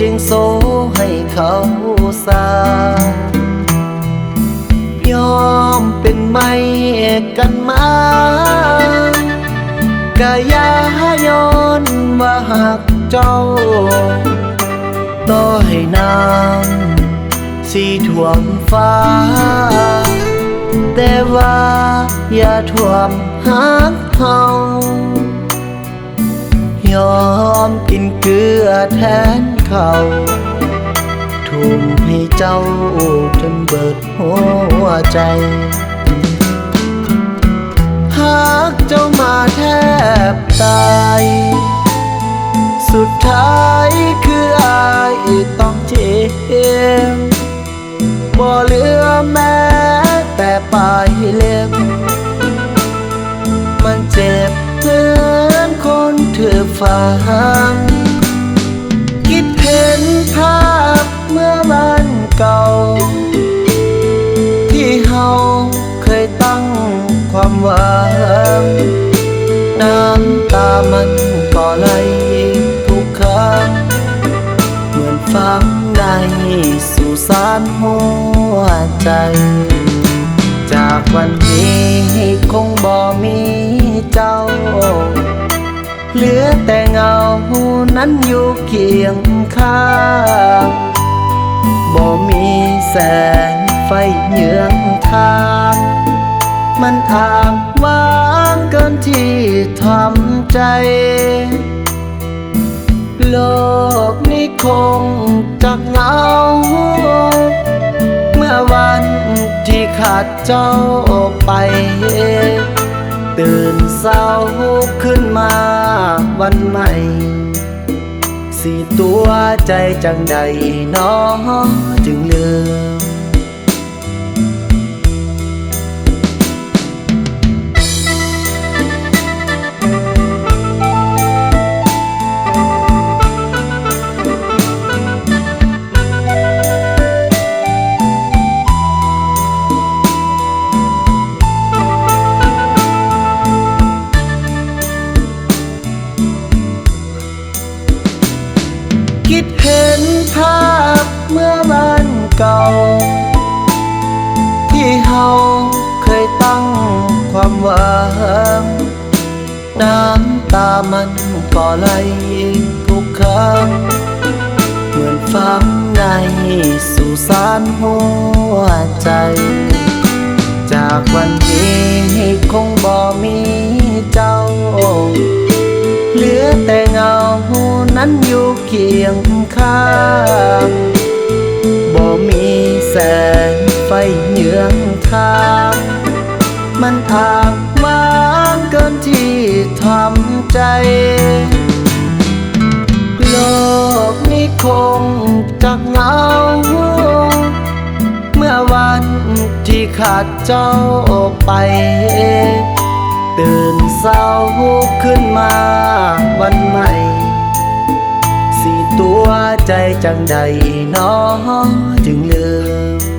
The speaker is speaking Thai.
จึงโซให้เขาสายอมเป็นไม่กันมากะยาย้อนว่าหักเจ้าต่อให้น้ำสีท่วมฟ้าแต่ว่าอย่าท่วมหักเฮายอมกินเกลือแทนเขาทุ่มให้เจ้าจนเบิดหัวใจหากเจ้ามาแทบตายสุดท้ายคืออายต้องเจ็บบ่เหลือแม้แต่ปลายเล็บมันเจ็บเหมือนคนถือฟังคิดเห็นภาพเมื่อวันเก่าที่เฮาเคยตั้งความหวังน้ำตามันก็ไหลทุกครั้งเหมือนฝังในสุสานหัวใจจากวันนี้คงบ่มีเจ้าเหลือแต่เงานั้นอยู่เคียงข้างบ่มีแสงไฟเหยืองทางมันอ้างว้างเกินที่ทำใจโลกนี้คงจะเหงาเมื่อวันที่ขาดเจ้าไปตื่นเศร้าขึ้นมาวันใหม่สิตัวใจจังใดน้อจึงลืมคิดเห็นภาพเมื่อวันเก่าที่เฮาเคยตั้งความหวังน้ำตามันก็ไหลทุกครั้งเหมือนฝังในสุสานหัวใจจากวันนี้คงบ่มีเจ้าเหลือแต่เงานั้นอยู่เคียงข้างบ่มีแสงไฟเหยืองทางมันอ้างว้างเกินที่ทำใจโลกนี้คงจะเหงาเมื่อวันที่ขาดเจ้าไปตื่นเศร้าขึ้นมาวันใหม่สิตัวใจจังใดน้อจึงลืม